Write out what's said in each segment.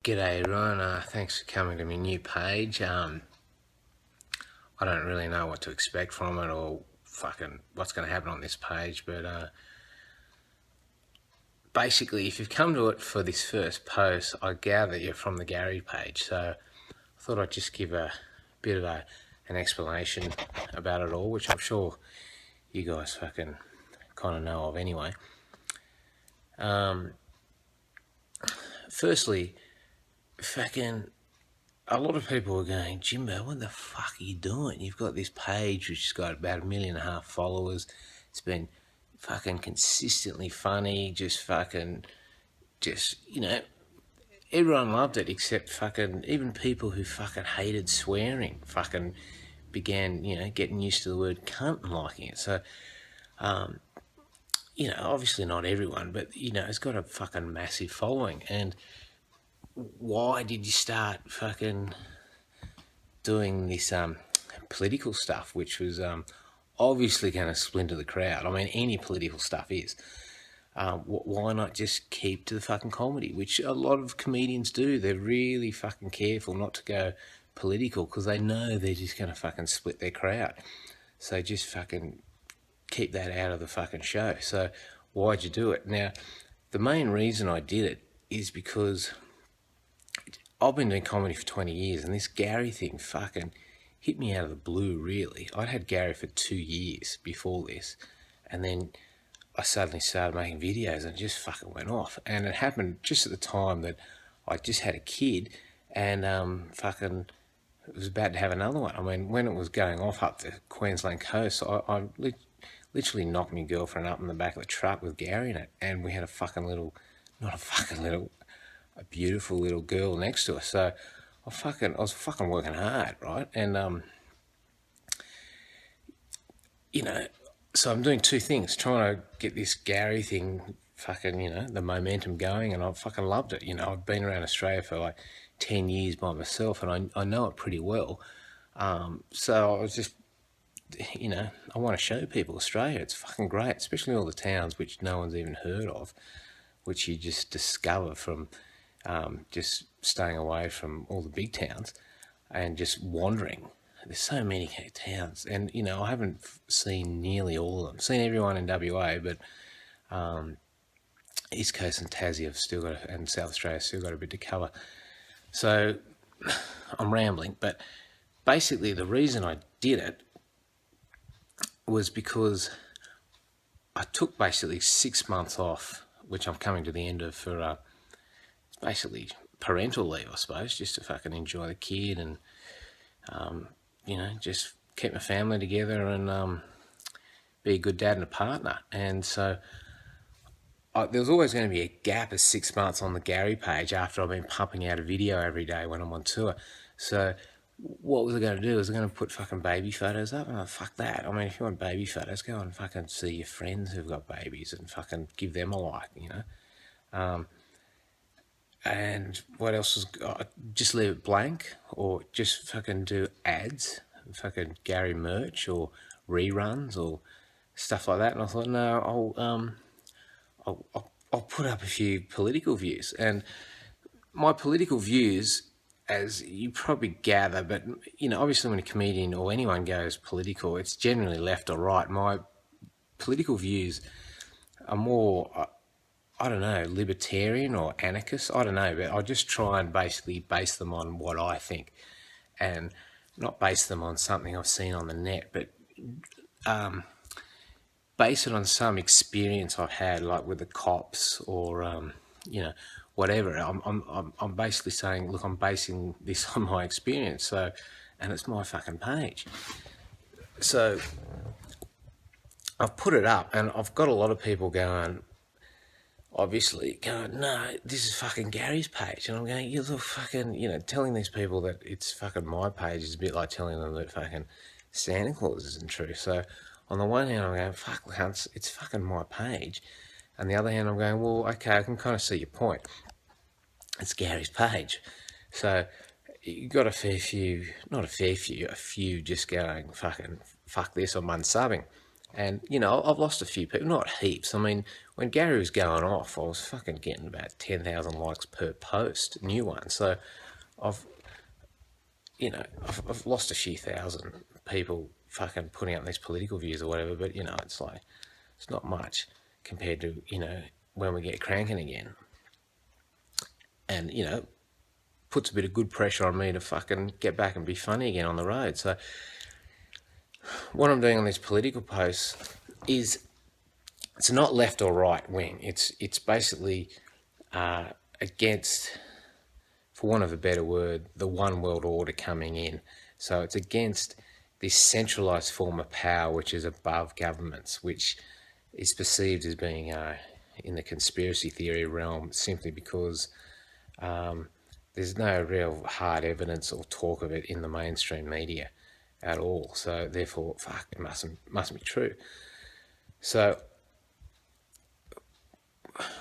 G'day everyone, thanks for coming to my new page. I don't really know what to expect from it or fucking what's going to happen on this page, but basically if you've come to it for this first post, I gather you're from the Gary page, so I thought I'd just give a bit of an explanation about it all, which I'm sure you guys fucking kind of know of anyway. Firstly, fucking a lot of people are going, Jimbo, what the fuck are you doing? You've got this page which has got about 1.5 million followers. It's been fucking consistently funny, you know, everyone loved it except fucking, even people who fucking hated swearing fucking began, getting used to the word cunt and liking it. So, obviously not everyone, but, it's got a fucking massive following. And why did you start fucking doing this political stuff, which was obviously going to splinter the crowd? I mean, any political stuff is. Why not just keep to the fucking comedy, which a lot of comedians do? They're really fucking careful not to go political because they know they're just going to fucking split their crowd. So just fucking keep that out of the fucking show. So why'd you do it? Now, the main reason I did it is because I've been doing comedy for 20 years and this Gary thing fucking hit me out of the blue, really. I'd had Gary for 2 years before this, and then I suddenly started making videos and it just fucking went off. And it happened just at the time that I just had a kid and fucking was about to have another one. I mean, when it was going off up the Queensland coast, I literally knocked my girlfriend up in the back of the truck with Gary in it, and we had a beautiful little girl next to us. So I was fucking working hard, right? And so I'm doing two things, trying to get this Gary thing fucking, the momentum going, and I fucking loved it. I've been around Australia for like 10 years by myself, and I know it pretty well. So I was just, I want to show people Australia. It's fucking great, especially all the towns which no one's even heard of, which you just discover from just staying away from all the big towns and just wandering. There's so many towns, and I haven't seen nearly all of them. Seen everyone in WA, but East Coast and Tassie have still got, and South Australia still got a bit to cover. So I'm rambling, but basically the reason I did it was because I took basically 6 months off, which I'm coming to the end of, for basically parental leave, I suppose, just to fucking enjoy the kid and just keep my family together and be a good dad and a partner. And so there was always going to be a gap of 6 months on the Gary page after I've been pumping out a video every day when I'm on tour. So what was I going to do? Was I going to put fucking baby photos up? And fuck that. I mean, if you want baby photos, go and fucking see your friends who've got babies and fucking give them a like, and what else was, just leave it blank, or just fucking do ads, fucking Gary merch or reruns or stuff like that. And I thought, no, I'll put up a few political views. And my political views, as you probably gather, but obviously when a comedian or anyone goes political, it's generally left or right. My political views are more, I don't know, libertarian or anarchist, I don't know, but I just try and basically base them on what I think and not base them on something I've seen on the net, but base it on some experience I've had, like with the cops or, whatever. I'm basically saying, look, I'm basing this on my experience, so, and it's my fucking page. So I've put it up and I've got a lot of people going, obviously going, no, this is fucking Gary's page. And I'm going, you look fucking, telling these people that it's fucking my page is a bit like telling them that fucking Santa Claus isn't true. So on the one hand, I'm going, fuck, it's fucking my page. And the other hand, I'm going, well, okay, I can kind of see your point. It's Gary's page. So you got a few just going, fucking, fuck this, I'm unsubbing. And, you know, I've lost a few people, not heaps. I mean, when Gary was going off, I was fucking getting about 10,000 likes per post, new one. So I've, I've lost a few thousand people fucking putting up these political views or whatever, but, you know, it's like, it's not much compared to, you know, when we get cranking again. And, you know, puts a bit of good pressure on me to fucking get back and be funny again on the road. So what I'm doing on these political posts is, it's not left or right wing. It's basically against, for want of a better word, the one world order coming in. So it's against this centralised form of power which is above governments, which is perceived as being in the conspiracy theory realm simply because there's no real hard evidence or talk of it in the mainstream media at all. So therefore, fuck, it must be true. So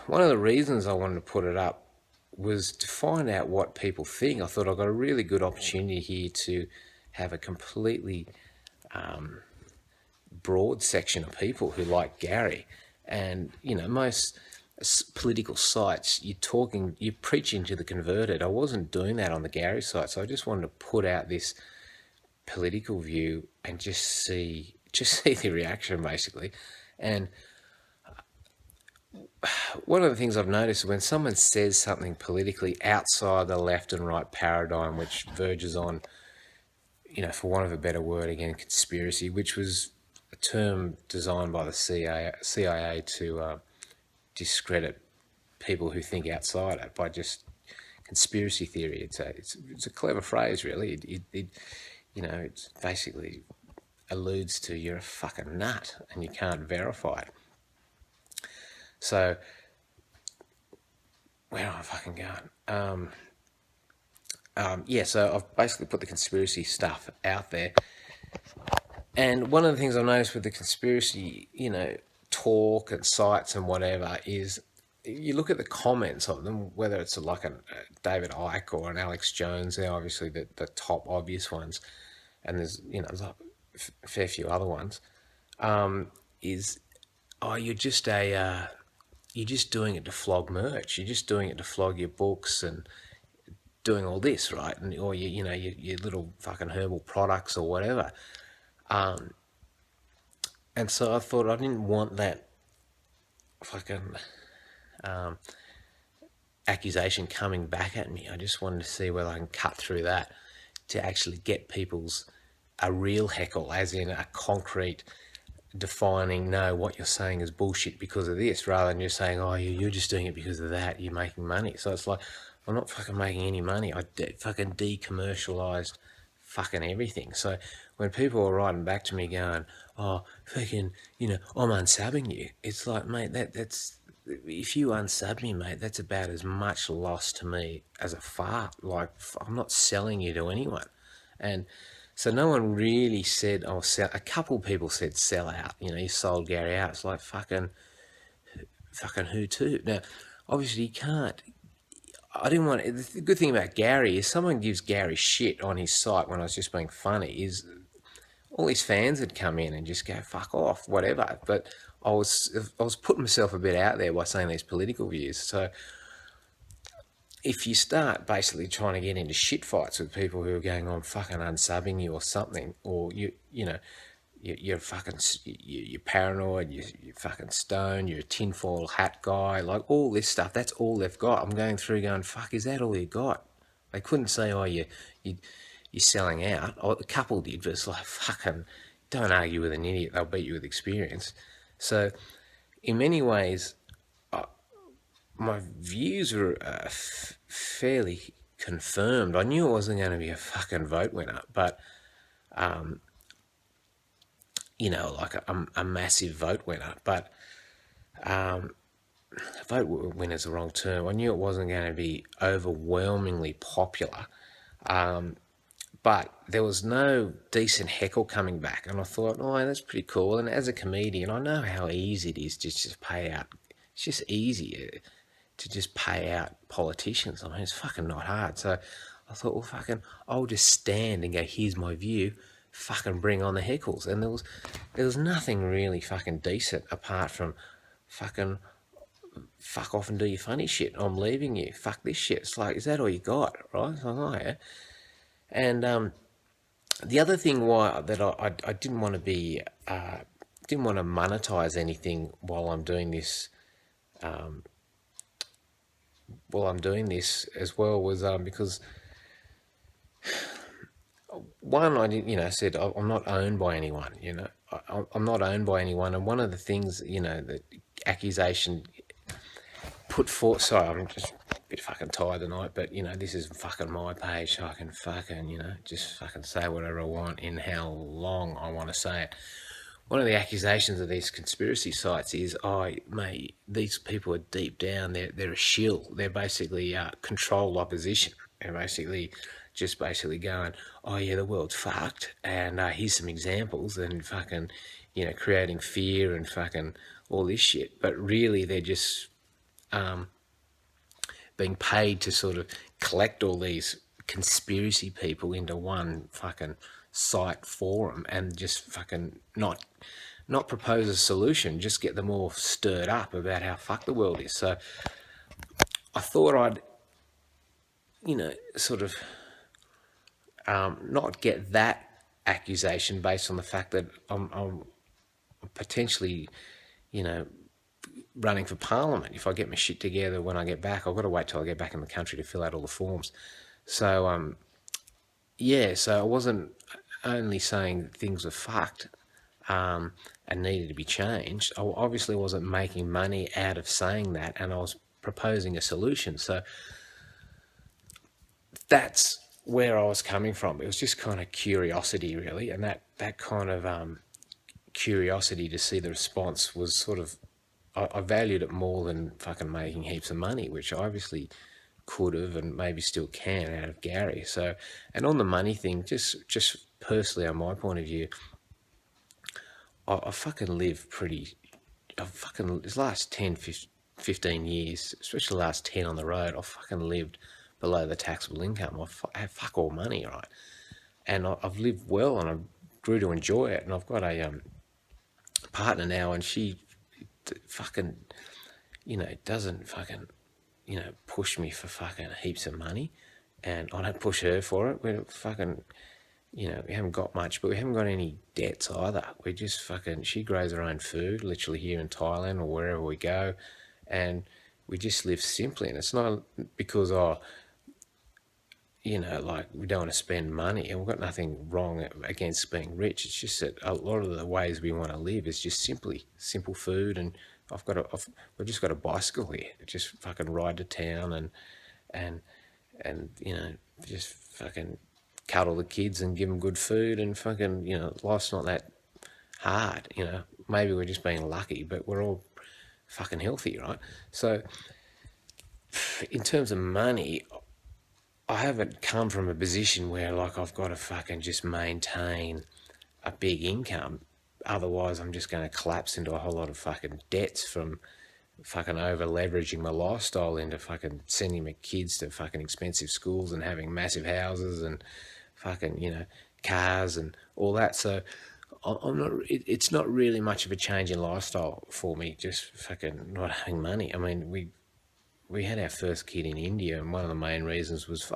one of the reasons I wanted to put it up was to find out what people think. I thought I got a really good opportunity here to have a completely broad section of people who like Gary. And, you know, most political sites, you're preaching to the converted. I wasn't doing that on the Gary site, so I just wanted to put out this political view and just see the reaction, basically. And one of the things I've noticed is when someone says something politically outside the left and right paradigm, which verges on, you know, for want of a better word, again, conspiracy, which was a term designed by the CIA to discredit people who think outside it by just conspiracy theory. It's a clever phrase, really. It you know, it basically alludes to you're a fucking nut and you can't verify it. So, where am I fucking going? Yeah, so I've basically put the conspiracy stuff out there. And one of the things I've noticed with the conspiracy, you know, talk and sites and whatever is you look at the comments of them, whether it's like a David Icke or an Alex Jones, they're obviously the top obvious ones. And there's, you know, there's a fair few other ones, is, oh, you're just doing it to flog merch. You're just doing it to flog your books and doing all this, right? And or you know your little fucking herbal products or whatever. And so I thought I didn't want that fucking accusation coming back at me. I just wanted to see whether I can cut through that to actually get people's a real heckle, as in a concrete defining, no, what you're saying is bullshit because of this, rather than just saying, oh, you're just doing it because of that, you're making money. So it's like, I'm not fucking making any money. I fucking decommercialised fucking everything. So when people are writing back to me going, oh, fucking, you know, I'm unsubbing you, it's like, mate, that's, if you unsub me, mate, that's about as much loss to me as a fart. Like, I'm not selling you to anyone. And so no one really said, oh, sell. A couple people said sell out. You know, you sold Gary out. It's like, fucking who to? Now, obviously you can't. I didn't want. The good thing about Gary is someone gives Gary shit on his site when I was just being funny. Is all his fans would come in and just go fuck off, whatever. But I was putting myself a bit out there by saying these political views. So if you start basically trying to get into shit fights with people who are going on fucking unsubbing you or something, or you're fucking, you're paranoid, you're fucking stoned, you're a tinfoil hat guy, like all this stuff, that's all they've got. I'm going through going, fuck, is that all you got? They couldn't say, oh, you're selling out. Oh, a couple did, but it's like, fucking, don't argue with an idiot, they'll beat you with experience. So in many ways, my views were fairly confirmed. I knew it wasn't going to be a fucking vote winner, but, you know, like a massive vote winner. But vote winner's the wrong term. I knew it wasn't going to be overwhelmingly popular. But there was no decent heckle coming back. And I thought, oh, that's pretty cool. And as a comedian, I know how easy it is to just pay out. It's just easy to just pay out politicians. I mean, it's fucking not hard. So I thought, well, fucking, I'll just stand and go, here's my view. fucking bring on the heckles. And there was nothing really fucking decent apart from fucking fuck off and do your funny shit. I'm leaving you. Fuck this shit. It's like, is that all you got, right? So, oh, yeah. And the other thing why that I didn't want to be didn't want to monetize anything while I'm doing this as well was because one, I didn't, said I'm not owned by anyone. I'm not owned by anyone, and one of the things, the accusation put forth. Sorry, I'm just a bit fucking tired tonight, but this is fucking my page, so I can fucking just fucking say whatever I want in how long I want to say it. One of the accusations of these conspiracy sites is, oh, mate, these people are deep down, they're a shill. They're basically controlled opposition. They're basically going, oh yeah, the world's fucked, and here's some examples, and fucking, creating fear and fucking all this shit. But really, they're just being paid to sort of collect all these conspiracy people into one fucking site forum and just fucking not propose a solution, just get them all stirred up about how fucked the world is. So I thought I'd, sort of not get that accusation based on the fact that I'm potentially, running for Parliament. If I get my shit together when I get back, I've got to wait till I get back in the country to fill out all the forms. So, so I wasn't only saying things were fucked and needed to be changed. I obviously wasn't making money out of saying that, and I was proposing a solution. So that's where I was coming from. It was just kind of curiosity, really, and that kind of curiosity to see the response was sort of, I valued it more than fucking making heaps of money, which I obviously could have and maybe still can out of Gary. So, and on the money thing, just personally, on my point of view, I fucking live pretty, this last 10, 15 years, especially the last 10 on the road, I've fucking lived below the taxable income. I have fuck all money, right? And I've lived well, and I grew to enjoy it. And I've got a partner now, and she fucking, doesn't fucking, push me for fucking heaps of money, and I don't push her for it. We're fucking, we haven't got much, but we haven't got any debts either. We just fucking, she grows her own food, literally here in Thailand or wherever we go, and we just live simply. And it's not because, like, we don't want to spend money, and we've got nothing wrong against being rich. It's just that a lot of the ways we want to live is just simple food. And we've just got a bicycle here. Just fucking ride to town and just fucking cuddle the kids and give them good food, and fucking, life's not that hard. Maybe we're just being lucky, but we're all fucking healthy, right? So in terms of money, I haven't come from a position where, like, I've got to fucking just maintain a big income. Otherwise, I'm just going to collapse into a whole lot of fucking debts from fucking over leveraging my lifestyle into fucking sending my kids to fucking expensive schools and having massive houses and fucking, cars and all that. So I'm not, it's not really much of a change in lifestyle for me, just fucking not having money. I mean, we had our first kid in India, and one of the main reasons was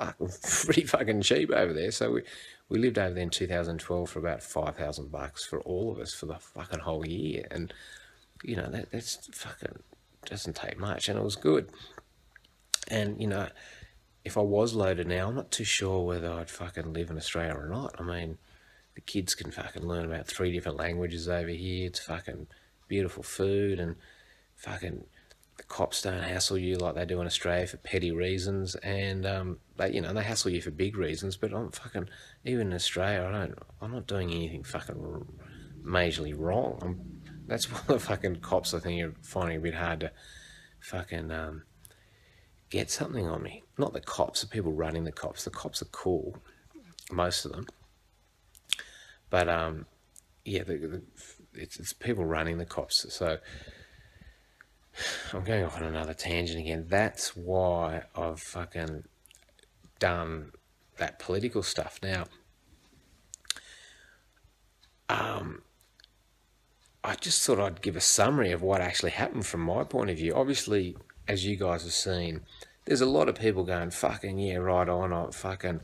pretty fucking cheap over there. So we lived over there in 2012 for about $5,000 for all of us for the fucking whole year. And, that's fucking, doesn't take much, and it was good. And, if I was loaded now, I'm not too sure whether I'd fucking live in Australia or not. I mean, the kids can fucking learn about 3 different languages over here. It's fucking beautiful food, and fucking the cops don't hassle you like they do in Australia for petty reasons, and they hassle you for big reasons. But I'm fucking, even in Australia, I'm not doing anything fucking majorly wrong. That's why the fucking cops, I think, are finding it a bit hard to fucking get something on me. Not the cops, the people running the cops. The cops are cool, most of them. But it's people running the cops. So I'm going off on another tangent again. That's why I've fucking done that political stuff. Now, I just thought I'd give a summary of what actually happened from my point of view. Obviously, as you guys have seen, there's a lot of people going, fucking, yeah, right on, I fucking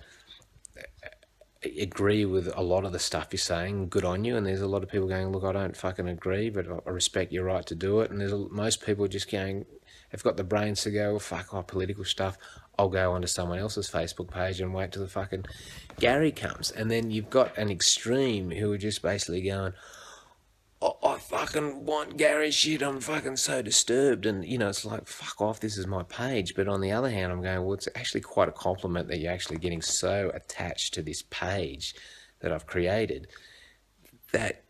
agree with a lot of the stuff you're saying, good on you. And there's a lot of people going, look, I don't fucking agree, but I respect your right to do it. And there's most people just going, have got the brains to go, well, fuck off political stuff. I'll go onto someone else's Facebook page and wait till the fucking Gary comes. And then you've got an extreme who are just basically going, I fucking want Gary shit. I'm fucking so disturbed. And, it's like, fuck off. This is my page. But on the other hand, I'm going, well, it's actually quite a compliment that you're actually getting so attached to this page that I've created that,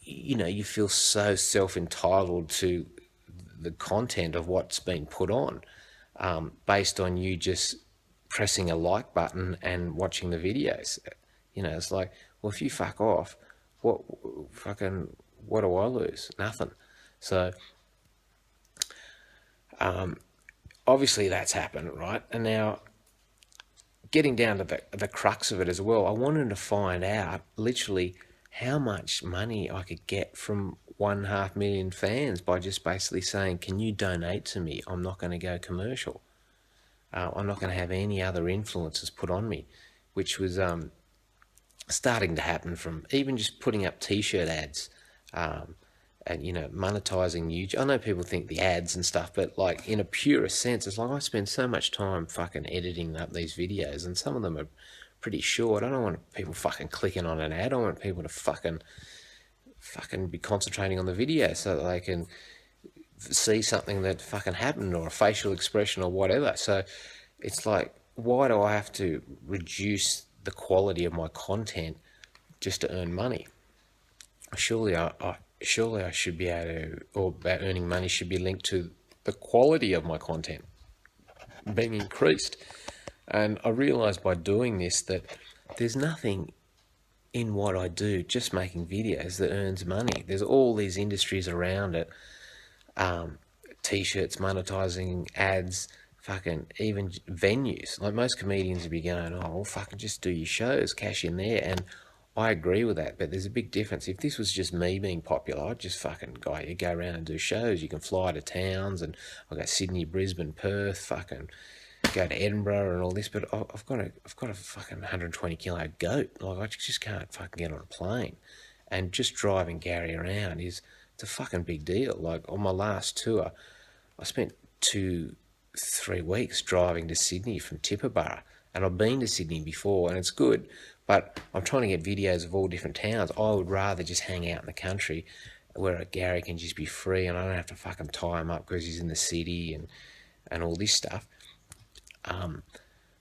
you feel so self-entitled to the content of what's been put on, based on you just pressing a like button and watching the videos. It's like, well, if you fuck off, what what do I lose? Nothing. So obviously that's happened, right? And now getting down to the crux of it as well, I wanted to find out literally how much money I could get from 500,000 fans by just basically saying, can you donate to me? I'm not going to go commercial. I'm not going to have any other influences put on me, which was starting to happen from even just putting up t-shirt ads, and monetizing YouTube. I know people think the ads and stuff, but like in a purest sense, it's like I spend so much time fucking editing up these videos, and some of them are pretty short. I don't want people fucking clicking on an ad. I want people to fucking be concentrating on the video so that they can see something that fucking happened, or a facial expression or whatever. So it's like, why do I have to reduce the quality of my content just to earn money? Surely I should be able to, or that earning money should be linked to the quality of my content being increased. And I realised by doing this that there's nothing in what I do, just making videos, that earns money. There's all these industries around it, t-shirts, monetizing, ads, fucking even venues. Like most comedians would be going, oh, well, fucking just do your shows, cash in there. And I agree with that, but there's a big difference. If this was just me being popular, I'd just fucking go around and do shows. You can fly to towns, and I'll go Sydney, Brisbane, Perth, fucking go to Edinburgh and all this. But I've got a fucking 120 kilo goat. Like, I just can't fucking get on a plane, and just driving Gary around it's a fucking big deal. Like on my last tour, I spent 2-3 weeks driving to Sydney from Tibooburra, and I've been to Sydney before, and it's good. But I'm trying to get videos of all different towns. I would rather just hang out in the country where Gary can just be free, and I don't have to fucking tie him up because he's in the city and all this stuff.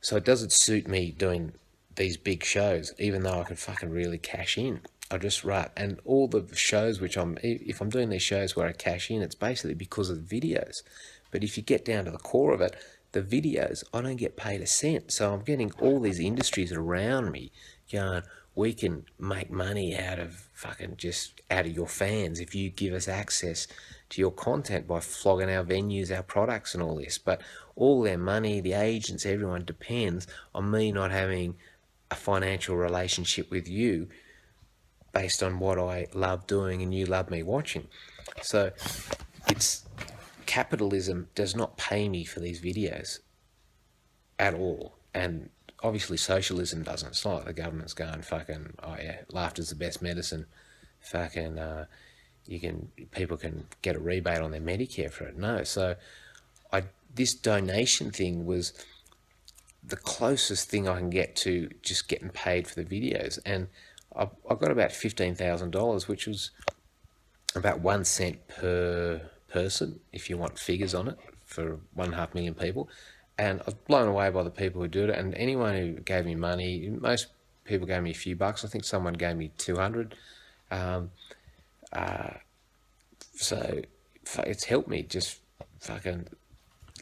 So it doesn't suit me doing these big shows, even though I can fucking really cash in. I just write, and all the shows if I'm doing these shows where I cash in, it's basically because of the videos. But if you get down to the core of it, the videos, I don't get paid a cent. So I'm getting all these industries around me going, we can make money out of your fans if you give us access to your content by flogging our venues, our products and all this. But all their money, the agents, everyone depends on me not having a financial relationship with you based on what I love doing and you love me watching. So capitalism does not pay me for these videos at all. And obviously socialism doesn't. It's not like the government's going, fucking, oh yeah, laughter's the best medicine. Fucking, people can get a rebate on their Medicare for it. No. So this donation thing was the closest thing I can get to just getting paid for the videos. And I got about $15,000, which was about 1 cent per person, if you want figures on it, for 1.5 million people. And I was blown away by the people who did it. And anyone who gave me money, most people gave me a few bucks. I think someone gave me 200. So it's helped me just fucking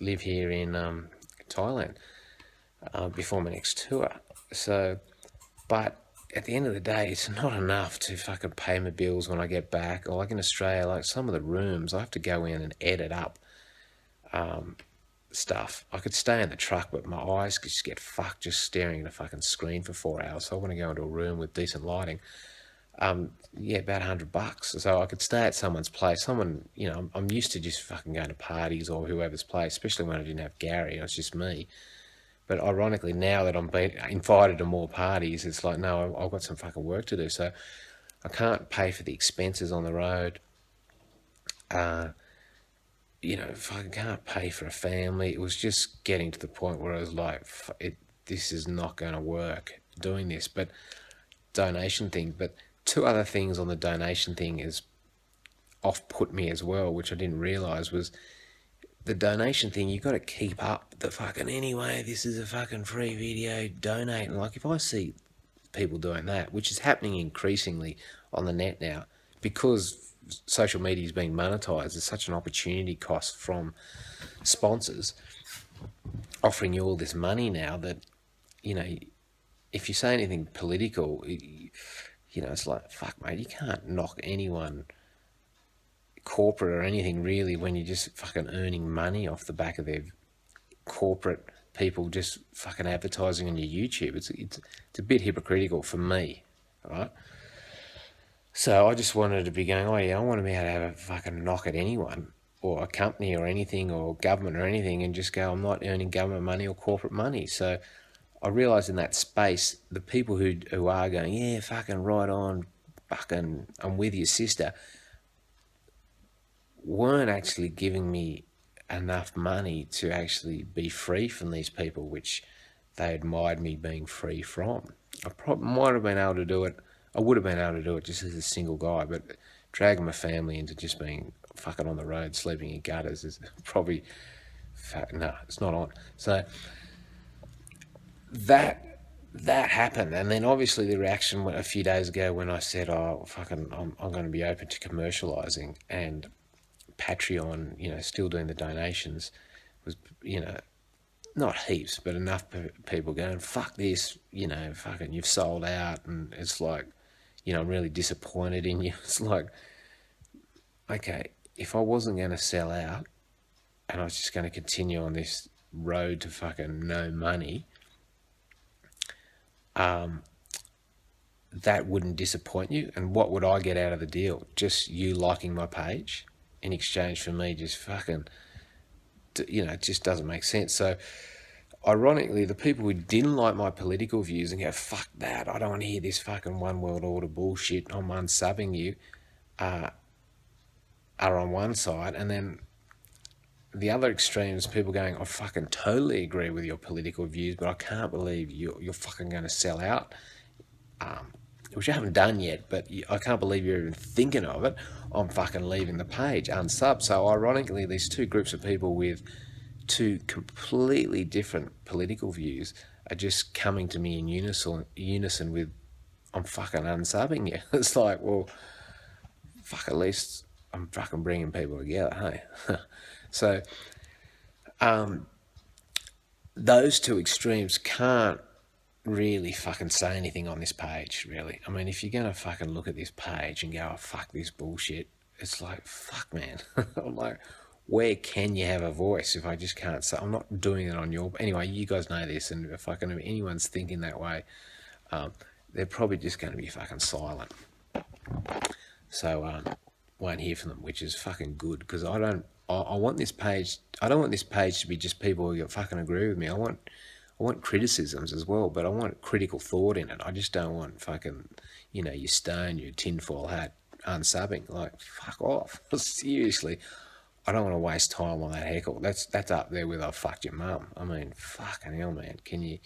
live here in Thailand before my next tour. So, but at the end of the day, it's not enough to fucking pay my bills when I get back. Or like in Australia, like some of the rooms, I have to go in and edit up stuff. I could stay in the truck, but my eyes just get fucked just staring at a fucking screen for 4 hours. So I want to go into a room with decent lighting. Yeah, about $100. So I could stay at someone's place. Someone, I'm used to just fucking going to parties or whoever's place, especially when I didn't have Gary. It was just me. But ironically, now that I'm being invited to more parties, it's like, no, I've got some fucking work to do. So I can't pay for the expenses on the road. If I can't pay for a family, it was just getting to the point where I was like, this is not going to work doing this. But donation thing. But two other things on the donation thing is off-put me as well, which I didn't realise was the donation thing. You got to keep up the fucking, anyway, this is a fucking free video, donate. And like, if I see people doing that, which is happening increasingly on the net now, because social media is being monetized, there's such an opportunity cost from sponsors offering you all this money now that, if you say anything political, it's like, fuck, mate, you can't knock anyone corporate or anything really when you're just fucking earning money off the back of their corporate people just fucking advertising on your YouTube. It's a bit hypocritical for me, right? So I just wanted to be going, oh yeah, I want to be able to have a fucking knock at anyone or a company or anything or government or anything and just go, I'm not earning government money or corporate money. So I realised in that space, the people who are going, yeah, fucking right on, fucking, I'm with your sister, weren't actually giving me enough money to actually be free from these people, which they admired me being free from. I might have been able to do it. I would have been able to do it just as a single guy, but dragging my family into just being fucking on the road, sleeping in gutters is probably, no, it's not on. So that happened, and then obviously the reaction a few days ago when I said, "Oh, fucking, I'm going to be open to commercialising," and Patreon, still doing the donations, was, not heaps, but enough people going, "Fuck this," fucking, you've sold out, and it's like, I'm really disappointed in you. It's like, okay, if I wasn't going to sell out, and I was just going to continue on this road to fucking no money, that wouldn't disappoint you. And what would I get out of the deal? Just you liking my page in exchange for me just fucking, it just doesn't make sense. So ironically, the people who didn't like my political views and go, fuck that, I don't want to hear this fucking one world order bullshit, I'm unsubbing you, are on one side. And then the other extremes, people going, I fucking totally agree with your political views, but I can't believe you're fucking going to sell out, which I haven't done yet, but I can't believe you're even thinking of it. I'm fucking leaving the page, unsub. So ironically, these two groups of people with two completely different political views are just coming to me in unison with, I'm fucking unsubbing you. It's like, well, fuck, at least I'm fucking bringing people together, hey? So those two extremes can't really fucking say anything on this page, really. I mean, if you're going to fucking look at this page and go, oh, fuck this bullshit, it's like, fuck, man. I'm like, where can you have a voice if I just can't say? I'm not doing it on your... Anyway, you guys know this, and if anyone's thinking that way, they're probably just going to be fucking silent. So won't hear from them, which is fucking good, because I want this page... I don't want this page to be just people who fucking agree with me. I want criticisms as well, but I want critical thought in it. I just don't want fucking, your stone, your tinfoil hat unsubbing. Like, fuck off. Seriously, I don't want to waste time on that heckle. That's up there with I fucked your mum. I mean, fucking hell, man. Can you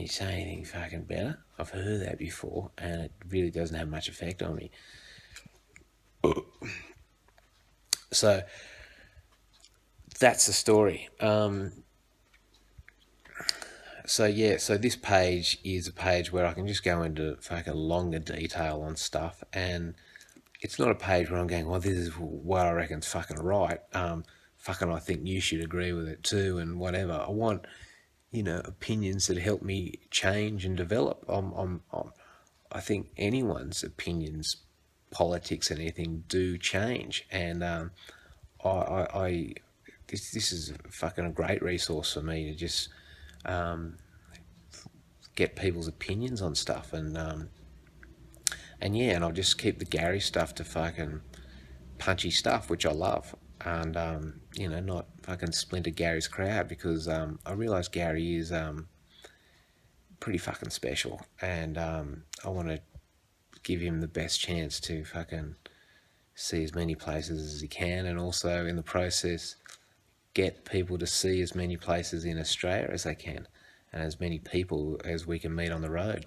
say anything fucking better? I've heard that before, and it really doesn't have much effect on me. So that's the story. So this page is a page where I can just go into fucking longer detail on stuff, and it's not a page where I'm going, well, this is what I reckon's fucking right. Fucking, I think you should agree with it too, and whatever. I want, opinions that help me change and develop. I think anyone's opinions, politics, and anything do change, and this is fucking a great resource for me to just get people's opinions on stuff, and And yeah, and I'll just keep the Gary stuff to fucking punchy stuff, which I love. And, not fucking splinter Gary's crowd, because I realise Gary is pretty fucking special. And I want to give him the best chance to fucking see as many places as he can, and also in the process get people to see as many places in Australia as they can, and as many people as we can meet on the road.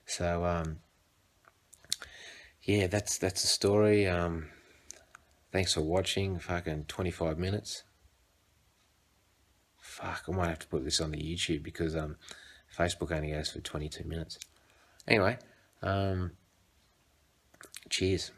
So yeah, that's the story. Thanks for watching. Fucking 25 minutes. Fuck, I might have to put this on the YouTube, because Facebook only goes for 22 minutes. Anyway, cheers.